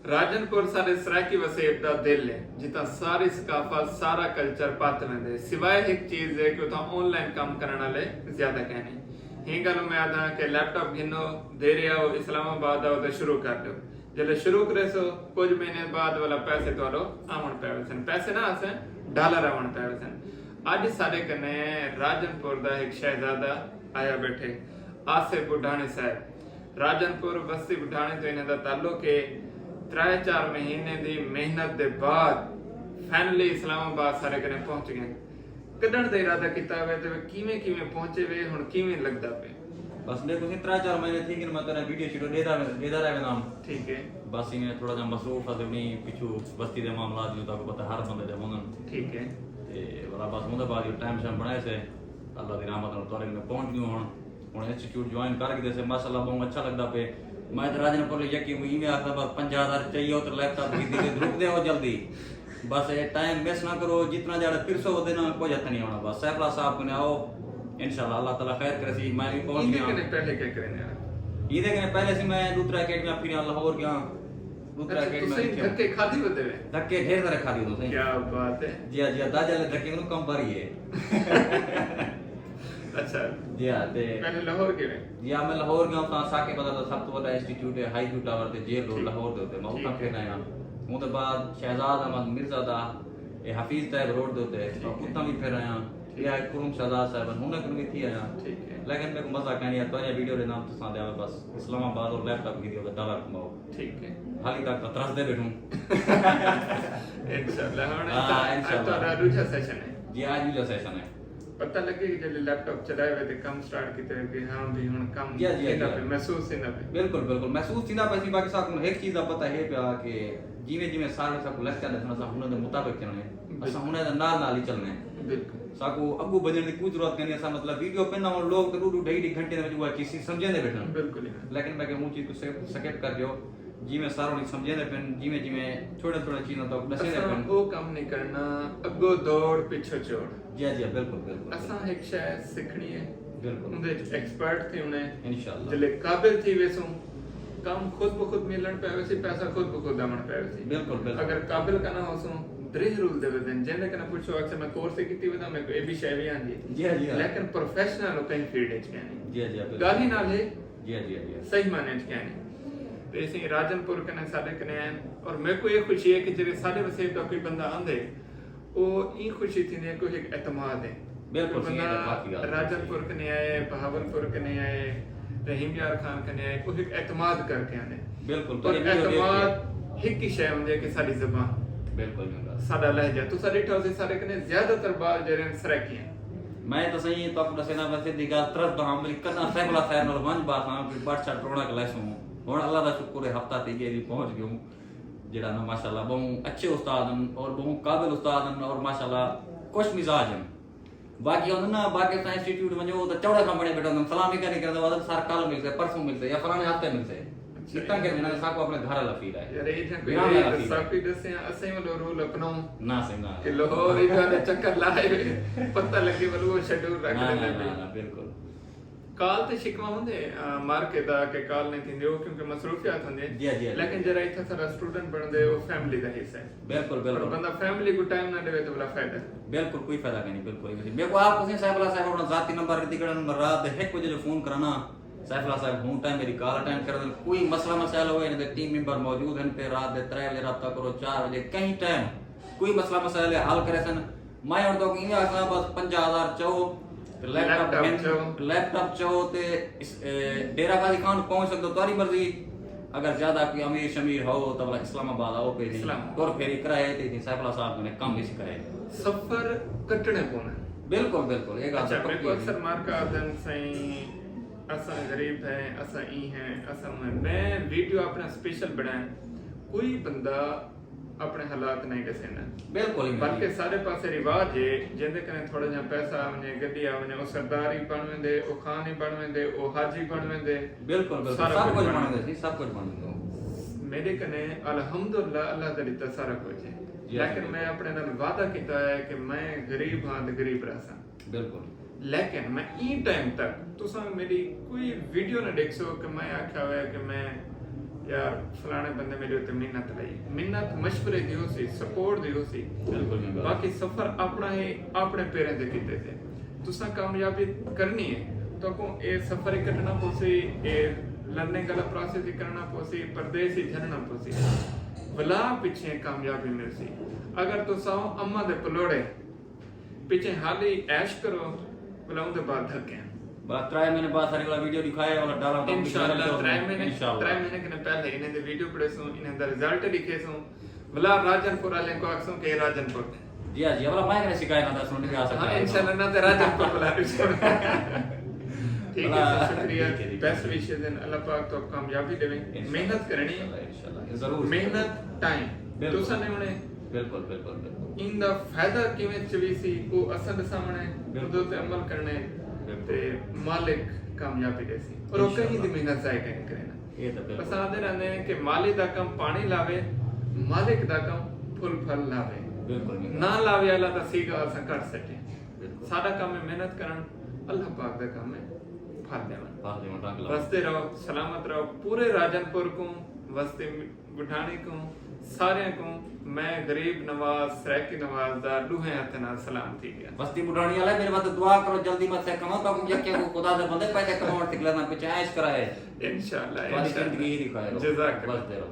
राजनपुर सारे सराकी वसेब का दिल है जितना सारी सकाफत सारा कल्चर पात वेंदे सिवाय एक चीज है कि उतना ऑनलाइन काम करने वाले ज्यादा कहने ही गल मैं आदा कि लैपटॉप घिनो दे रहा हो इस्लामाबाद आओ तो शुरू कर दो जब शुरू करे सो कुछ महीने बाद वाला पैसे तो आवन पे सन पैसे ना आसे डॉलर आवन पे सन आज सारे कने राजनपुर दा एक शहजादा आया बैठे आसिफ बुढ़ाने साहब राजनपुर बस्ती बुढ़ाने तो इन्हें दा ताल्लुक है 3-4 महीने दी मेहनत दे बाद फाइनली इस्लामाबाद सारे कने पहुंच गए कदन दे इरादा कीता वे ते किवें किवें पहुंचे वे हुन किवें लगदा पे बस देखो सी 3-4 महीने थी कि मैं तेरा वीडियो शूट देदा रहे नाम ठीक है बस इन्हें थोड़ा जा मसरूफ है अपनी पिछू बस्ती दे मामला जो ताको पता हर बंदे दे होन ठीक है ते वाला बस मुंदे बाद टाइम शाम बनाए से अल्लाह दी रहमत नाल तोरे में पहुंच गयो हुन इंस्टीट्यूट ज्वाइन कर के से माशाल्लाह बहुत अच्छा लगदा पे मैं तो राजनपुर यकी हुई में आखदा बस 50,000 चाहिए तो लैपटॉप खरीद के रुक दे हो जल्दी बस ये टाइम मिस ना करो जितना ज्यादा फिर सो देना कोई हथ नहीं होना बस सैफला साहब को आओ इंशाल्लाह अल्लाह ताला खैर करे सी मैं भी पहुंच गया इनके पहले क्या करने यार ये देखने पहले से मैं दूसरा एकेडमी फिर लाहौर गया दूसरा एकेडमी धक्के खादी होते वे धक्के ढेर सारे खा दिए तो सही क्या बात है जी दादा ले धक्के को कम बारी है अच्छा जी हां ते पहले लाहौर के वे जी हां मैं लाहौर गया था साके पता सब तो बड़ा इंस्टीट्यूट है हाई व्यू टावर ते जेल रोड लाहौर दे होते मैं उतना फिर आया हूं तो बाद शहजाद अहमद मिर्जादा ए हफीज ताहिब रोड दे होते और उतना भी फिर आया या कुरुम शहजाद साहब हुन को भी थी आया ठीक है लेकिन मेरे को मजा कहनी है तो ये वीडियो रे नाम तो सादे आवे बस इस्लामाबाद और लैपटॉप की दियो डॉलर कमाओ ठीक है हाली तक तो तरस दे बैठूं इंशाल्लाह हां इंशाल्लाह तो दूसरा सेशन है जी आज भी जो सेशन है पता लगे कि जब लैपटॉप चलाए हुए थे कम स्टार्ट किते कि हां भी हुन कम जी, जी, इना जी। पे महसूस इना पे बिल्कुल बिल्कुल महसूस थींदा पैसी बाकी साकू एक चीज दा पता है पिया कि जिवें जिवें सारे साकू लेक्चर दसना सा हुन दे मुताबिक चलने असा हुन दे नाल नाल ही चलने बिल्कुल साकू अगू बजण दी कोई जरूरत नहीं असा मतलब वीडियो पे ना लोग तो 2.5 घंटे में जो चीज समझे दे बैठन बिल्कुल लेकिन मैं कहूं चीज को स्किप कर दियो जिवें सारो नहीं समझे दे पेन जिवें जिवें थोड़ा थोड़ा चीज़ां तो दसे दे पेन वो काम नहीं करना अगो दौड़ पीछे छोड़ जी जी बिल्कुल बिल्कुल असा एक शय सीखनी है बिल्कुल उनदे एक्सपर्ट थे उन्हें इंशाल्लाह जले काबिल थी वेसो काम खुद ब खुद मिलन पे वैसे पैसा खुद ब खुद आवन पे वैसे बिल्कुल बिल्कुल अगर काबिल का ना होसो दरिह रूल दे वदन जेने कना पूछो अक्सर मैं कोर्स कीती वदा मैं ए भी शय भी आंदी जी जी लेकिन प्रोफेशनल कहीं फील्ड च कहने जी जी गाली नाल है जी जी जी सही माने च कहने तो इसे राजनपुर कने साडे कने हैं और मेरे को ये खुशी है कि जेरे साडे वसेब दा कोई बंदा आंदे ओ ई खुशी थी ने कोई एक एतमाद है बिल्कुल सही है, बंदा बात की बात है। राजनपुर कने आए बहावलपुर कने आए रहीम यार खान कने आए कोई एक एतमाद करके आने बिल्कुल और एतमाद हिक ही शय होंदी है कि साडी ज़बान बिल्कुल बिल्कुल साडा लहजा तो साडे ठोसे सारे कने ज्यादातर बात जेरे सराकी हैं मैं तो सही तो अपना सेना वैसे दिगा तरस तो हम कना सैफला साहब नाल वंज बात हां कि बट छट रोना के लेसू हुन अल्लाह दा शुक्र है हफ्ता ते गए पहुंच गयो जेड़ा ना माशाल्लाह बहुत अच्छे उस्ताद हैं और बहुत काबिल उस्ताद हैं और माशाल्लाह खुश मिजाज हैं बाकी होन ना बाकी सा इंस्टीट्यूट में जो तो चौड़ा काम बने बैठा हम सलामी करने के बाद सर कल मिलते परसों मिलते या फलाने हफ्ते मिलते इतना के ना साको अपने घर ला फील है यार ये थे बिना मेरा कोई फील है। साफी दसे असे वालो रूल अपनाऊं ना सही ना कि लाहौर इधर चक्कर लाए पता लगे बल वो शेड्यूल रख ना देना ना ना बिल्कुल काल ते शिकवा होंदे मार के दा के काल नहीं थींदे वो क्योंकि मसरूफियात होंदे जी, जी, जी। लेकिन जरा इथे सारा स्टूडेंट बनदे वो फैमिली दा हिस्सा है बिल्कुल और बिल्कुल बंदा फैमिली को टाइम ना देवे तो बड़ा फायदा बिल्कुल कोई फायदा नहीं बिल्कुल ही मेरे को आप उसे सैफला साहब अपना जाती नंबर दी कड़न नंबर रात 1 बजे जो फोन कराना सैफला साहब हूं टाइम मेरी कॉल अटेंड कर दे कोई मसला मसाइल होए ने टीम मेंबर मौजूद हैं पे रात दे 3 बजे रात करो 4 बजे कहीं टाइम कोई मसला मसाइल हल करे सन मैं और तो इंडिया का बस 50,000 चो लैपटॉप चो ते डेरा गाजी खान पहुंच सकदो तारी मर्जी अगर ज्यादा कोई अमीर शमीर हो तो वाला इस्लामाबाद आओ पे और फेरी कराए ते सैफला साहब ने कम नहीं करे सफर कटने पोना बिल्कुल बिल्कुल एक अच्छा मेरे को अक्सर मार का आदम सही असा गरीब है असा ई है असा मैं वीडियो अपना स्पेशल बनाए कोई बंदा अपने हालात नहीं दसेना बिल्कुल ही बल्कि सारे पासे रिवाज है जिंदे कने थोड़ा जा पैसा आवे गड्डी आवे ओ सरदारी बन वेंदे ओ खान ही बन वेंदे ओ हाजी बन वेंदे बिल्कुल बिल्कुल सब कुछ बन दे सब कुछ बन दो मेरे कने अल्हम्दुलिल्लाह अल्लाह दा दिता सारा कुछ है लेकिन मैं अपने नाल वादा कीता है कि मैं गरीब हां ते गरीब रहसा बिल्कुल लेकिन मैं ई टाइम तक तुसा मेरी कोई वीडियो ना देख सो कि मैं आख्या हुआ है कि मैं यार फलाने बंदे मेरे उत्ते मिन्नत लई मिन्नत मशवरे दी हो सी सपोर्ट दी हो सी बिल्कुल नहीं बात। बाकी सफर अपना ही अपने पैरें ते कीते थे तुसा कामयाबी करनी है तो को ए सफर ही कटना पोसी ए लर्निंग वाला प्रोसेस ही करना पोसी परदेस ही झरना पोसी भला पीछे कामयाबी मिलसी अगर तुसा अम्मा दे पलोड़े पीछे हाली ऐश करो भला उनके बाद धक्के बस 3 महीने बाद सारी वाला वीडियो दिखाए और डाला तो इंशाल्लाह 3 महीने के पहले इन्हें दे वीडियो पड़े सो इन्हें दा रिजल्ट लिखे सो भला राजनपुर वाले को आखसो के राजनपुर जी हां जी वाला मैं कहने शिकायत ना सुन के आ सकता हां इंशाल्लाह ना ते राजनपुर बुला ठीक है शुक्रिया बेस्ट विशेस इन अल्लाह पाक तो कामयाबी देवे मेहनत करनी इंशाल्लाह जरूर मेहनत टाइम तुसा ने उन्हें बिल्कुल बिल्कुल बिल्कुल इन दा फायदा किवें चवी सी वो असल सामने उदो ते अमल करने ते मालिक कामयाबी देसी और वो कहीं दी मेहनत जाए नहीं करे ना ये तो बिल्कुल बस आदे रहंदे ने कि माली दा कम पानी लावे मालिक दा कम फुल फल लावे बिल्कुल नहीं ना लावे अल्लाह दा सीगा असा कर सके बिल्कुल साडा काम है मेहनत करन अल्लाह पाक दा काम है फल देवन बात में टांग ला वसते रहो सलामत रहो पूरे राजनपुर को वसते बुठानी को सारे को मैं गरीब नवाज सराकी नवाज दा लूहे हाथ नाल सलाम थी गया बस्ती बुढ़ानी वाला मेरे बात दुआ करो जल्दी मत से कमाओ तो यके को खुदा दे बंदे पैसे कमाओ टिकला ना पे चाहे ऐश कराए इंशाल्लाह तुम्हारी जिंदगी ही दिखाए जज़ाक बस दे रहो